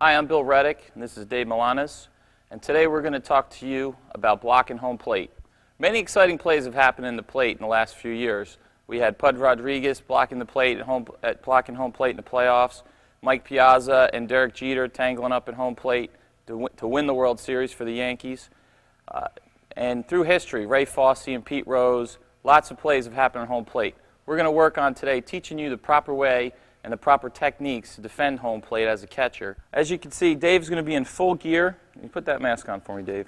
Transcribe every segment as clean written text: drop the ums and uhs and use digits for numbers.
Hi, I'm Bill Reddick, and this is Dave Milanes, and today we're going to talk to you about blocking home plate. Many exciting plays have happened in the plate in the last few years. We had Pud Rodriguez blocking the plate blocking home plate in the playoffs, Mike Piazza and Derek Jeter tangling up at home plate to win the World Series for the Yankees. And through history, Ray Fosse and Pete Rose, lots of plays have happened on home plate. We're going to work on today teaching you the proper way and the proper techniques to defend home plate as a catcher. As you can see, Dave's going to be in full gear. Can you put that mask on for me, Dave?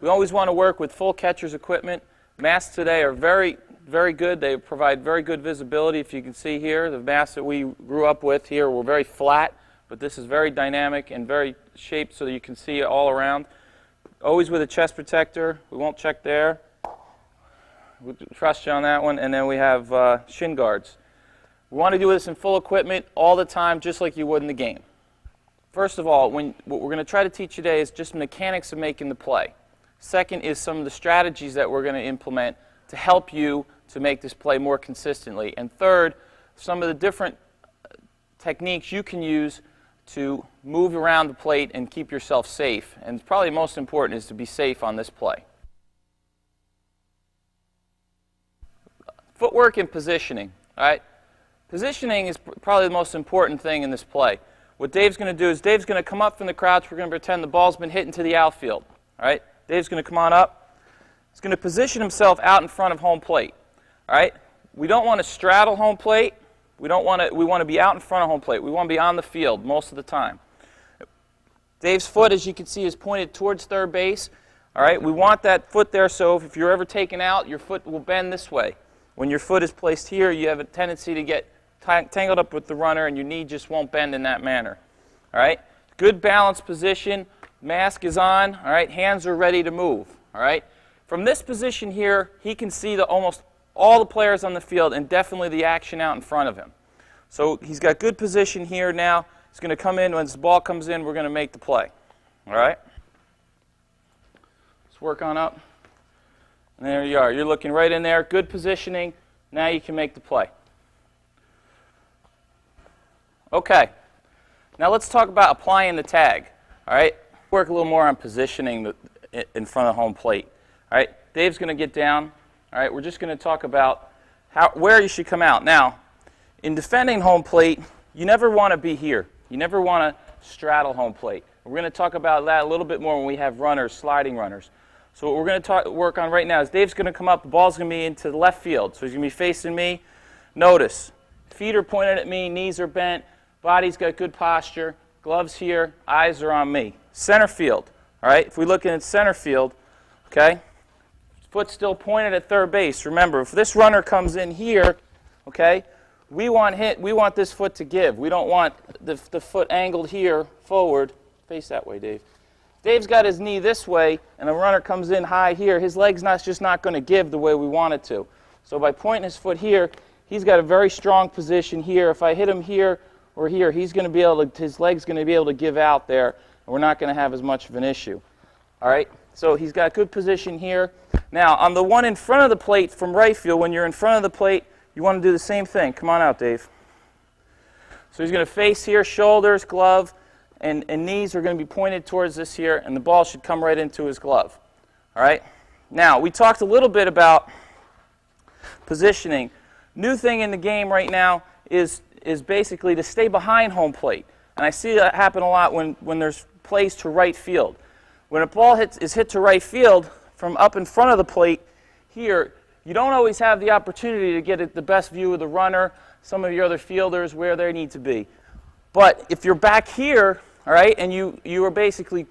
We always want to work with full catcher's equipment. Masks today are very, very good. They provide very good visibility. If you can see here, the masks that we grew up with here were very flat, but this is very dynamic and very shaped so that you can see it all around. Always with a chest protector. We won't check there. We'll trust you on that one. And then we have shin guards. We want to do this in full equipment all the time, just like you would in the game. First of all, what we're going to try to teach you today is just mechanics of making the play. Second is some of the strategies that we're going to implement to help you to make this play more consistently. And third, some of the different techniques you can use to move around the plate and keep yourself safe. And probably most important is to be safe on this play. Footwork and positioning. All right? Positioning is probably the most important thing in this play. What Dave's going to do is Dave's going to come up from the crouch. We're going to pretend the ball's been hit into the outfield. All right? Dave's going to come on up. He's going to position himself out in front of home plate. All right? We don't want to straddle home plate. We want to be out in front of home plate. We want to be on the field most of the time. Dave's foot, as you can see, is pointed towards third base. All right? We want that foot there so if you're ever taken out, your foot will bend this way. When your foot is placed here, you have a tendency to get tangled up with the runner, and your knee just won't bend in that manner. All right? Good balanced position. Mask is on. All right? Hands are ready to move. All right? From this position here, he can see almost all the players on the field and definitely the action out in front of him. So he's got good position here now. He's going to come in. When this ball comes in, we're going to make the play. All right? Let's work on up. And there you are. You're looking right in there. Good positioning. Now you can make the play. Okay. Now let's talk about applying the tag. All right? Work a little more on positioning in front of home plate. All right? Dave's going to get down. All right? We're just going to talk about where you should come out. Now, in defending home plate, you never want to be here. You never want to straddle home plate. We're going to talk about that a little bit more when we have runners, sliding runners. So what we're going to work on right now is Dave's going to come up. The ball's going to be into the left field. So he's going to be facing me. Notice, feet are pointed at me, knees are bent, body's got good posture, gloves here, eyes are on me. Center field, all right? If we look in center field, okay, foot's still pointed at third base. Remember, if this runner comes in here, okay, we want this foot to give. We don't want the foot angled here forward. Face that way, Dave. Dave's got his knee this way, and the runner comes in high here. His leg's just not going to give the way we want it to. So by pointing his foot here, he's got a very strong position here. If I hit him here or here, his leg's going to be able to give out there, and we're not going to have as much of an issue. All right? So he's got good position here. Now, on the one in front of the plate from right field, when you're in front of the plate, you want to do the same thing. Come on out, Dave. So he's going to face here, shoulders, glove, and knees are going to be pointed towards this here, and the ball should come right into his glove. All right? Now, we talked a little bit about positioning. New thing in the game right now is basically to stay behind home plate. And I see that happen a lot when there's plays to right field. When a ball is hit to right field from up in front of the plate here, you don't always have the opportunity to get the best view of the runner, some of your other fielders, where they need to be. But if you're back here, all right, and you are basically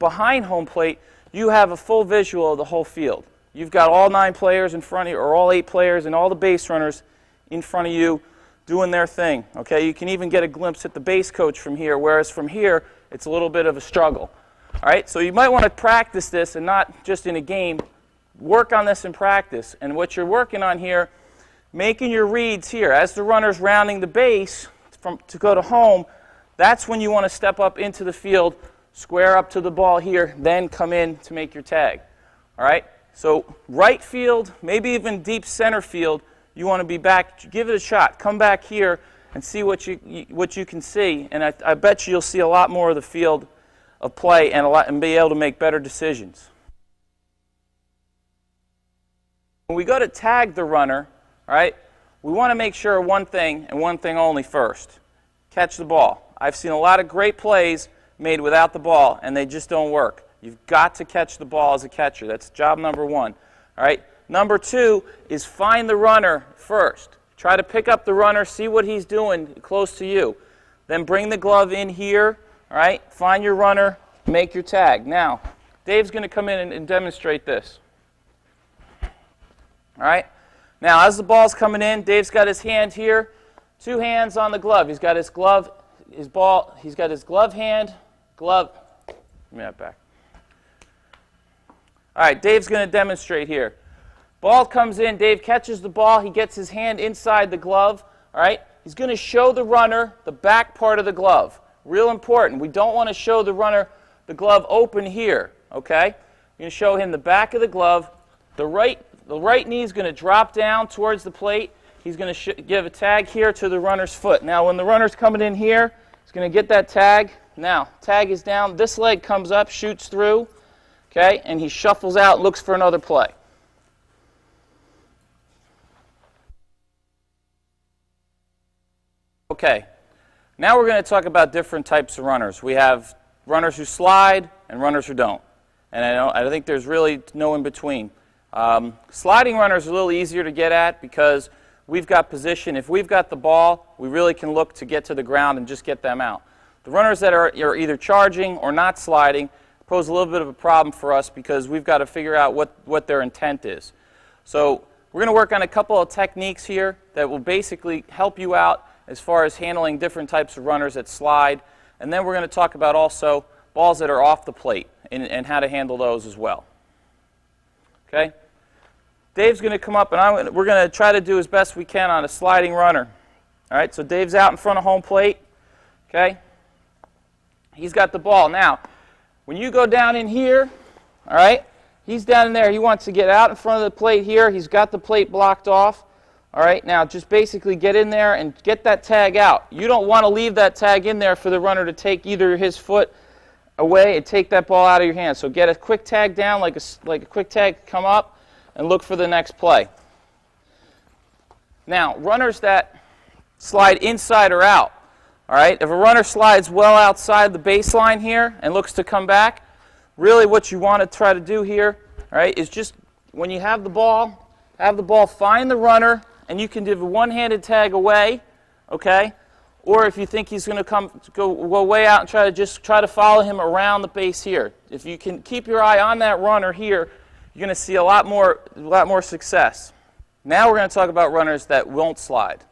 behind home plate, you have a full visual of the whole field. You've got all 9 players in front of you, or all 8 players, and all the base runners in front of you doing their thing. Okay, you can even get a glimpse at the base coach from here, whereas from here, it's a little bit of a struggle. All right, so you might want to practice this, and not just in a game. Work on this in practice. And what you're working on here, making your reads here. As the runner's rounding the base to go to home, that's when you want to step up into the field, square up to the ball here, then come in to make your tag. All right? So right field, maybe even deep center field, you want to be back, give it a shot. Come back here and see what you can see. And I bet you'll see a lot more of the field of play and be able to make better decisions. When we go to tag the runner, all right, we want to make sure one thing and one thing only first. Catch the ball. I've seen a lot of great plays made without the ball, and they just don't work. You've got to catch the ball as a catcher. That's job number one. All right. Number two is find the runner first. Try to pick up the runner, see what he's doing close to you. Then bring the glove in here. All right. Find your runner, make your tag. Now, Dave's going to come in and demonstrate this. All right. Now, as the ball's coming in, Dave's got his hand here, 2 hands on the glove. He's got his glove, his ball. He's got his glove hand, glove. Give me that back. All right, Dave's going to demonstrate here. Ball comes in. Dave catches the ball. He gets his hand inside the glove. All right. He's going to show the runner the back part of the glove. Real important. We don't want to show the runner the glove open here. Okay. You're going to show him the back of the glove. The right knee is going to drop down towards the plate. He's going to give a tag here to the runner's foot. Now, when the runner's coming in here, he's going to get that tag. Now, tag is down. This leg comes up, shoots through, okay, and he shuffles out and looks for another play. Okay, now we're going to talk about different types of runners. We have runners who slide and runners who don't. And I think there's really no in between. Sliding runners are a little easier to get at because we've got position. If we've got the ball, we really can look to get to the ground and just get them out. The runners that are either charging or not sliding pose a little bit of a problem for us because we've got to figure out what their intent is. So we're going to work on a couple of techniques here that will basically help you out as far as handling different types of runners that slide. And then we're going to talk about also balls that are off the plate and how to handle those as well. Okay? Dave's going to come up, and we're going to try to do as best we can on a sliding runner. All right, so Dave's out in front of home plate. Okay? He's got the ball. Now, when you go down in here, all right, he's down in there. He wants to get out in front of the plate here. He's got the plate blocked off. All right, now just basically get in there and get that tag out. You don't want to leave that tag in there for the runner to take either his foot away and take that ball out of your hand. So get a quick tag down, like a quick tag, come up, and look for the next play. Now, runners that slide inside or out. All right, if a runner slides well outside the baseline here and looks to come back, really what you want to try to do here, all right, is just when you have the ball, find the runner, and you can do a one-handed tag away, okay? Or if you think he's going to go way out and try to follow him around the base here. If you can keep your eye on that runner here, you're going to see a lot more success. Now we're going to talk about runners that won't slide.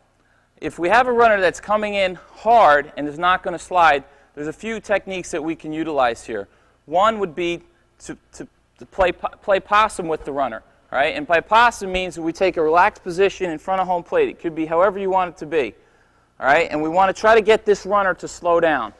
If we have a runner that's coming in hard and is not going to slide, there's a few techniques that we can utilize here. One would be to play possum with the runner. All right? And by possum means that we take a relaxed position in front of home plate. It could be however you want it to be. All right? And we want to try to get this runner to slow down.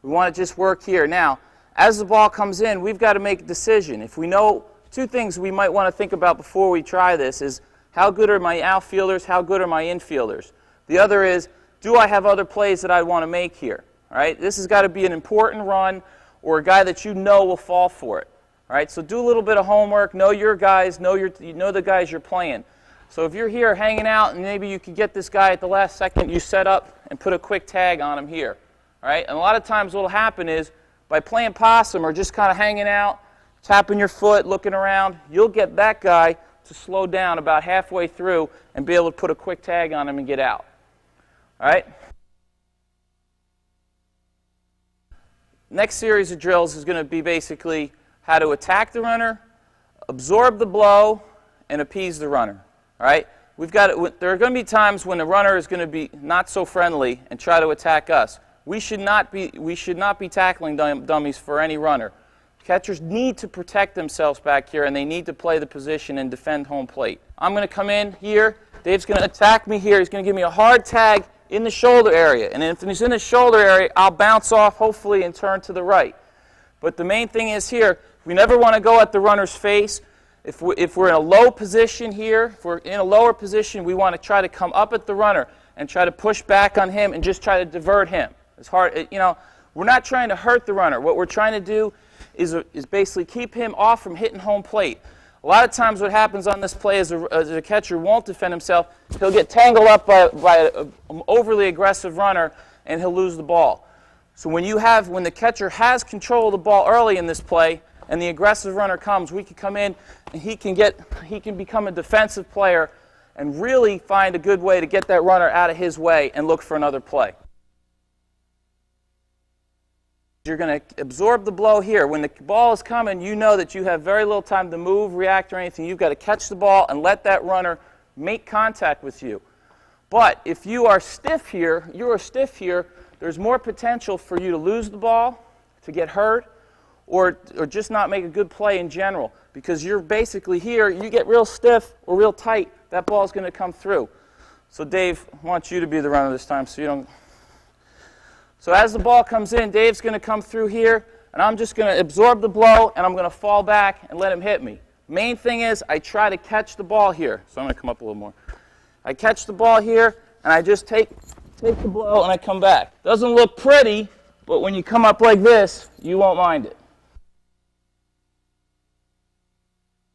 We want to just work here. Now, as the ball comes in, we've got to make a decision. If we know two things we might want to think about before we try this is how good are my outfielders, how good are my infielders? The other is, do I have other plays that I want to make here? All right? This has got to be an important run or a guy that you know will fall for it. All right, so do a little bit of homework, know your guys, know the guys you're playing. So if you're here hanging out and maybe you can get this guy at the last second, you set up and put a quick tag on him here. All right, and a lot of times what will happen is by playing possum or just kind of hanging out, tapping your foot, looking around, you'll get that guy to slow down about halfway through and be able to put a quick tag on him and get out. All right? Next series of drills is going to be basically how to attack the runner, absorb the blow, and appease the runner. All right? There are going to be times when the runner is going to be not so friendly and try to attack us. We should not be tackling dummies for any runner. Catchers need to protect themselves back here, and they need to play the position and defend home plate. I'm going to come in here. Dave's going to attack me here. He's going to give me a hard tag in the shoulder area. And if he's in the shoulder area, I'll bounce off, hopefully, and turn to the right. But the main thing is here, we never want to go at the runner's face. If we're in a low position here, if we're in a lower position, we want to try to come up at the runner. and try to push back on him and just try to divert him. It's hard, you know, we're not trying to hurt the runner. What we're trying to do is basically keep him off from hitting home plate. A lot of times what happens on this play is a catcher won't defend himself. He'll get tangled up by an overly aggressive runner, and he'll lose the ball. So when the catcher has control of the ball early in this play, and the aggressive runner comes, we can come in and he can become a defensive player and really find a good way to get that runner out of his way and look for another play. You're going to absorb the blow here. When the ball is coming, you know that you have very little time to move, react, or anything. You've got to catch the ball and let that runner make contact with you. But if you are stiff here, there's more potential for you to lose the ball, to get hurt, or just not make a good play in general. Because you're basically here, you get real stiff or real tight, that ball is going to come through. So Dave, I want you to be the runner this time so you don't... So as the ball comes in, Dave's going to come through here, and I'm just going to absorb the blow, and I'm going to fall back and let him hit me. Main thing is I try to catch the ball here. So I'm going to come up a little more. I catch the ball here, and I just take the blow, and I come back. Doesn't look pretty, but when you come up like this, you won't mind it.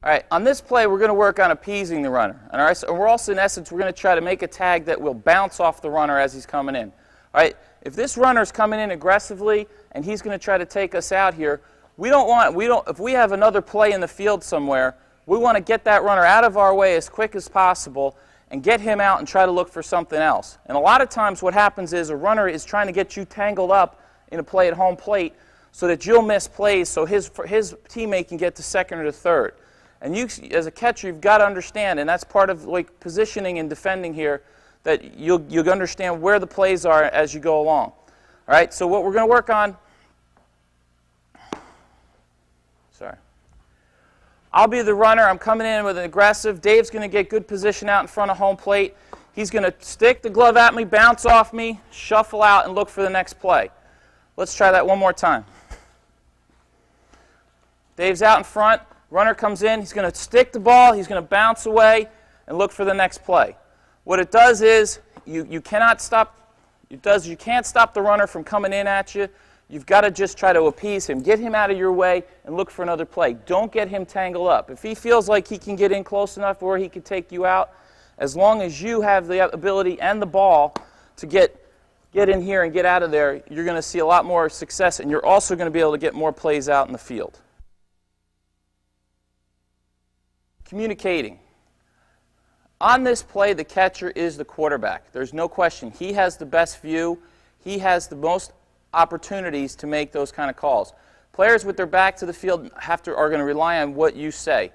All right, on this play, we're going to work on appeasing the runner. And we're also, in essence, we're going to try to make a tag that will bounce off the runner as he's coming in. All right, if this runner's coming in aggressively and he's going to try to take us out here, if we have another play in the field somewhere, we want to get that runner out of our way as quick as possible and get him out and try to look for something else. And a lot of times what happens is a runner is trying to get you tangled up in a play at home plate so that you'll miss plays so his teammate can get to second or to third. And you, as a catcher, you've got to understand, and that's part of like positioning and defending here, that you'll understand where the plays are as you go along. All right, so what we're going to work on, I'll be the runner. I'm coming in with an aggressive. Dave's going to get good position out in front of home plate. He's going to stick the glove at me, bounce off me, shuffle out, and look for the next play. Let's try that one more time. Dave's out in front. Runner comes in. He's going to stick the ball. He's going to bounce away and look for the next play. What it does is you can't stop the runner from coming in at you. You've got to just try to appease him. Get him out of your way and look for another play. Don't get him tangled up. If he feels like he can get in close enough where he can take you out, as long as you have the ability and the ball to get in here and get out of there, you're going to see a lot more success, and you're also going to be able to get more plays out in the field. Communicating. On this play, the catcher is the quarterback. There's no question. He has the best view. He has the most opportunities to make those kind of calls. Players with their back to the field are going to rely on what you say.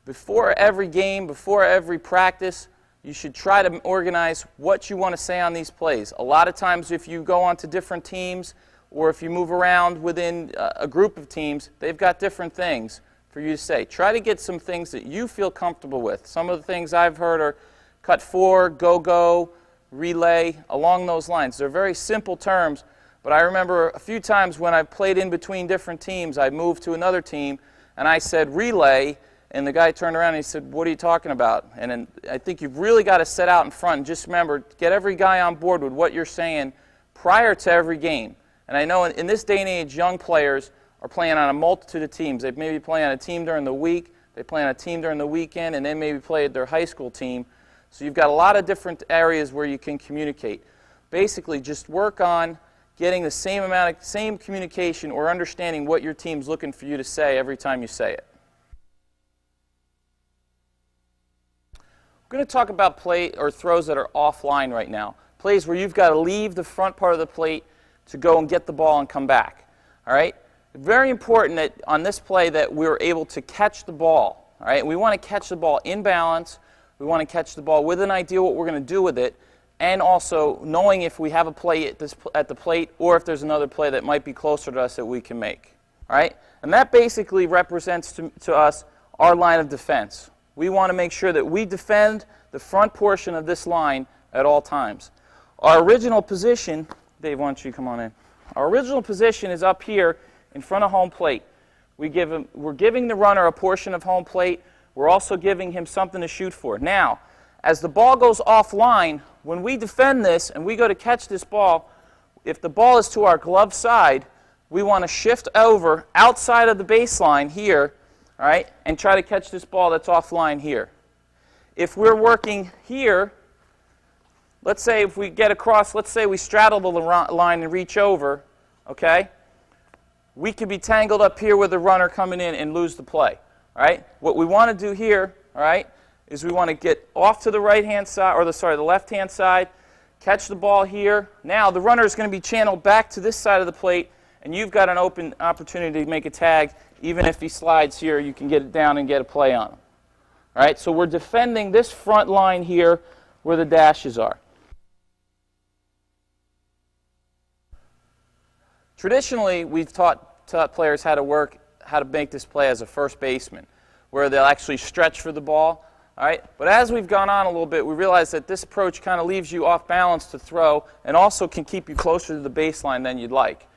Before every game, before every practice, you should try to organize what you want to say on these plays. A lot of times if you go on to different teams or if you move around within a group of teams, they've got different things for you to say. Try to get some things that you feel comfortable with. Some of the things I've heard are cut four, go-go, relay, along those lines. They're very simple terms, but I remember a few times when I played in between different teams, I moved to another team, and I said relay, and the guy turned around and he said, "What are you talking about?" And then I think you've really got to set out in front and just remember, get every guy on board with what you're saying prior to every game. And I know in this day and age, young players are playing on a multitude of teams. They maybe play on a team during the week, they play on a team during the weekend, and then maybe play at their high school team. So you've got a lot of different areas where you can communicate. Basically, just work on getting the same communication or understanding what your team's looking for you to say every time you say it. We're going to talk about play or throws that are offline right now. Plays where you've got to leave the front part of the plate to go and get the ball and come back. All right? Very important that on this play that we're able to catch the ball. All right? We want to catch the ball in balance. We want to catch the ball with an idea what we're going to do with it, and also knowing if we have a play at the plate or if there's another play that might be closer to us that we can make. All right? And that basically represents to us our line of defense. We want to make sure that we defend the front portion of this line at all times. Our original position, Dave, why don't you come on in? Our original position is up here in front of home plate. We're giving the runner a portion of home plate. We're also giving him something to shoot for. Now, as the ball goes offline, when we defend this and we go to catch this ball, if the ball is to our glove side, we want to shift over outside of the baseline here, all right, and try to catch this ball that's offline here. If we're working here, let's say if we get across, let's say we straddle the line and reach over, okay, we could be tangled up here with the runner coming in and lose the play, all right? What we want to do here, all right, is we want to get off to the right-hand side, or the left-hand side, catch the ball here. Now the runner is going to be channeled back to this side of the plate, and you've got an open opportunity to make a tag. Even if he slides here, you can get it down and get a play on him. All right, so we're defending this front line here where the dashes are. Traditionally, we've taught players how to make this play as a first baseman, where they'll actually stretch for the ball. All right? But as we've gone on a little bit, we realize that this approach kind of leaves you off balance to throw and also can keep you closer to the baseline than you'd like.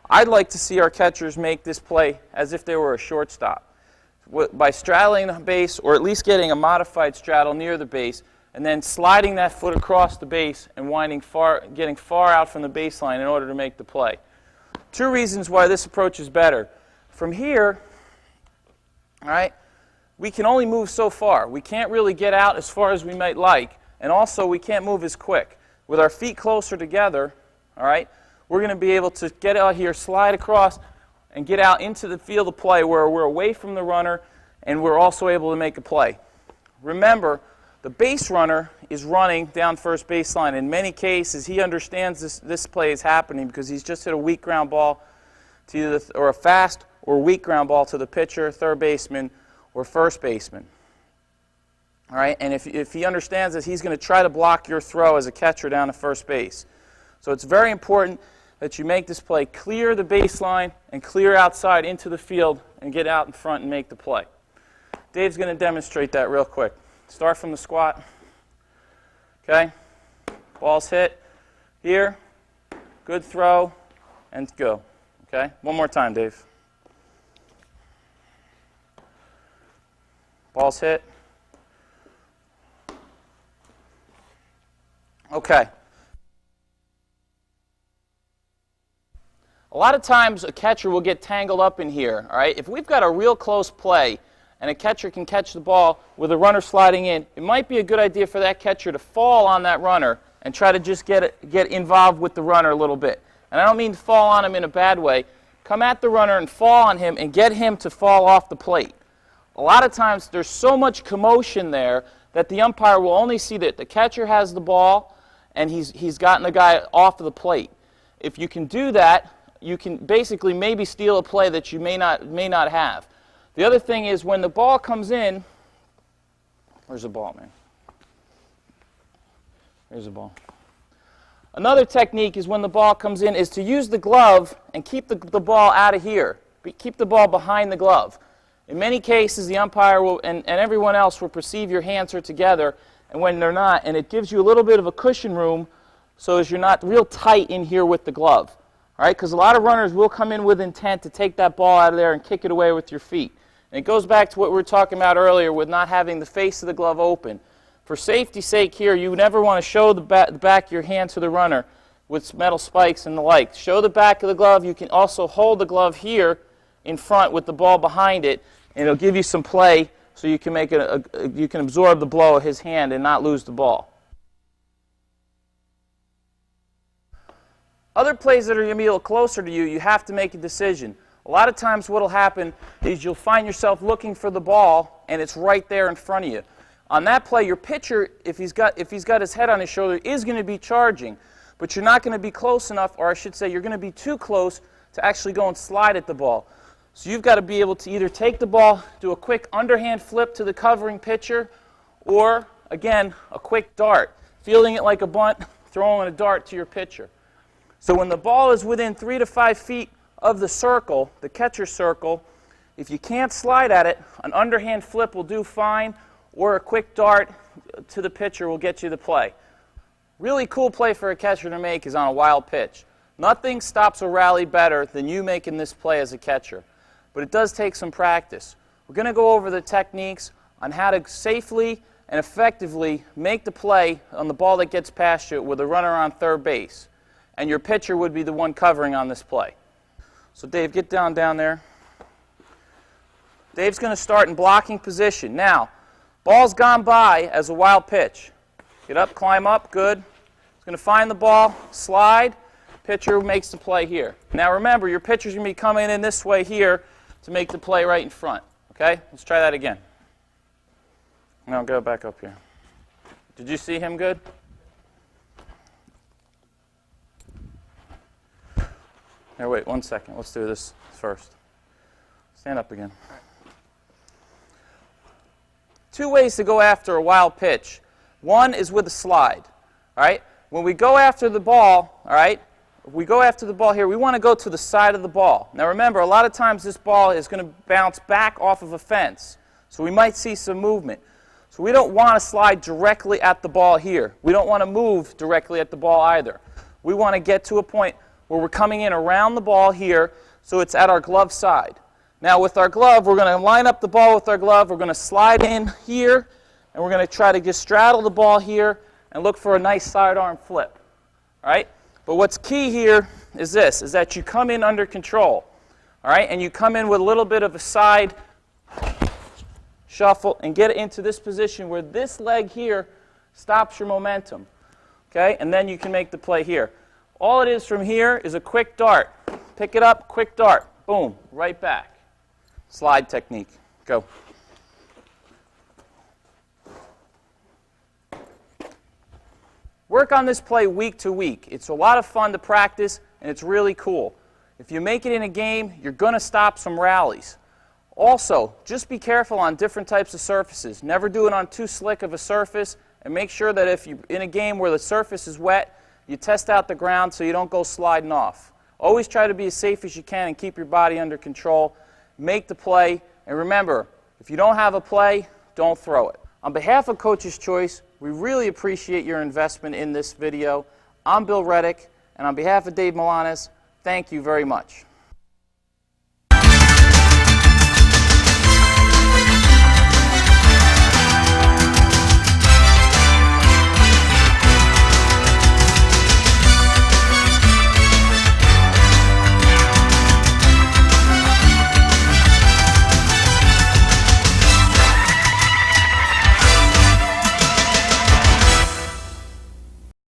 I'd like to see our catchers make this play as if they were a shortstop, by straddling the base, or at least getting a modified straddle near the base, and then sliding that foot across the base and getting far out from the baseline in order to make the play. Two reasons why this approach is better. From here, all right, we can only move so far. We can't really get out as far as we might like, and also we can't move as quick. With our feet closer together, all right, we're going to be able to get out here, slide across, and get out into the field of play where we're away from the runner, and we're also able to make a play. Remember, the base runner is running down first baseline. In many cases, he understands this play is happening because he's just hit a weak ground ball to either or a fast or weak ground ball to the pitcher, third baseman, or first baseman. All right, and if he understands this, he's going to try to block your throw as a catcher down to first base. So it's very important that you make this play clear the baseline and clear outside into the field and get out in front and make the play. Dave's going to demonstrate that real quick. Start from the squat. Okay, ball's hit here, good throw, and go. Okay, one more time, Dave. Ball's hit. Okay. A lot of times a catcher will get tangled up in here, all right? If we've got a real close play and a catcher can catch the ball with a runner sliding in, it might be a good idea for that catcher to fall on that runner and try to just get involved with the runner a little bit. And I don't mean fall on him in a bad way. Come at the runner and fall on him and get him to fall off the plate. A lot of times there's so much commotion there that the umpire will only see that the catcher has the ball and he's gotten the guy off of the plate. If you can do that, you can basically maybe steal a play that you may not have. The other thing is when the ball comes in, where's the ball, man? Here's the ball. Another technique is when the ball comes in is to use the glove and keep the ball out of here. Keep the ball behind the glove. In many cases, the umpire will, and everyone else will perceive your hands are together, and when they're not, and it gives you a little bit of a cushion room so as you're not real tight in here with the glove. All right, because a lot of runners will come in with intent to take that ball out of there and kick it away with your feet. And it goes back to what we were talking about earlier with not having the face of the glove open. For safety's sake here, you never want to show the back of your hand to the runner with metal spikes and the like. Show the back of the glove. You can also hold the glove here in front with the ball behind it, and it'll give you some play so you can you can absorb the blow of his hand and not lose the ball. Other plays that are going to be a little closer to you, you have to make a decision. A lot of times what will happen is you'll find yourself looking for the ball, and it's right there in front of you. On that play, your pitcher, if he's got his head on his shoulder, is going to be charging, but you're not going to be close enough, or I should say you're going to be too close to actually go and slide at the ball. So you've got to be able to either take the ball, do a quick underhand flip to the covering pitcher, or, again, a quick dart, fielding it like a bunt, throwing a dart to your pitcher. So when the ball is within 3 to 5 feet of the circle, the catcher circle, if you can't slide at it, an underhand flip will do fine, or a quick dart to the pitcher will get you the play. Really cool play for a catcher to make is on a wild pitch. Nothing stops a rally better than you making this play as a catcher. But it does take some practice. We're going to go over the techniques on how to safely and effectively make the play on the ball that gets past you with a runner on third base. And your pitcher would be the one covering on this play. So Dave, get down there. Dave's going to start in blocking position. Now, ball's gone by as a wild pitch. Get up, climb up, good. He's going to find the ball, slide. Pitcher makes the play here. Now remember, your pitcher's going to be coming in this way here to make the play right in front. Okay? Let's try that again. Now go back up here. Did you see him good? Here, wait 1 second. Let's do this first. Stand up again. Two ways to go after a wild pitch. One is with a slide. All right? When we go after the ball, all right, if we go after the ball here, we want to go to the side of the ball. Now remember, a lot of times this ball is going to bounce back off of a fence. So we might see some movement. So we don't want to slide directly at the ball here. We don't want to move directly at the ball either. We want to get to a point where we're coming in around the ball here so it's at our glove side. Now with our glove, we're going to line up the ball with our glove. We're going to slide in here, and we're going to try to just straddle the ball here and look for a nice sidearm flip. All right? But what's key here is this, is that you come in under control. All right? And you come in with a little bit of a side shuffle and get it into this position where this leg here stops your momentum. Okay? And then you can make the play here. All it is from here is a quick dart. Pick it up, quick dart. Boom, right back. Slide technique. Go. Work on this play week to week. It's a lot of fun to practice, and it's really cool. If you make it in a game, you're going to stop some rallies. Also, just be careful on different types of surfaces. Never do it on too slick of a surface, and make sure that if you're in a game where the surface is wet, you test out the ground so you don't go sliding off. Always try to be as safe as you can and keep your body under control. Make the play, and remember, if you don't have a play, don't throw it. On behalf of Coach's Choice, we really appreciate your investment in this video. I'm Bill Reddick, and on behalf of Dave Milanes, thank you very much.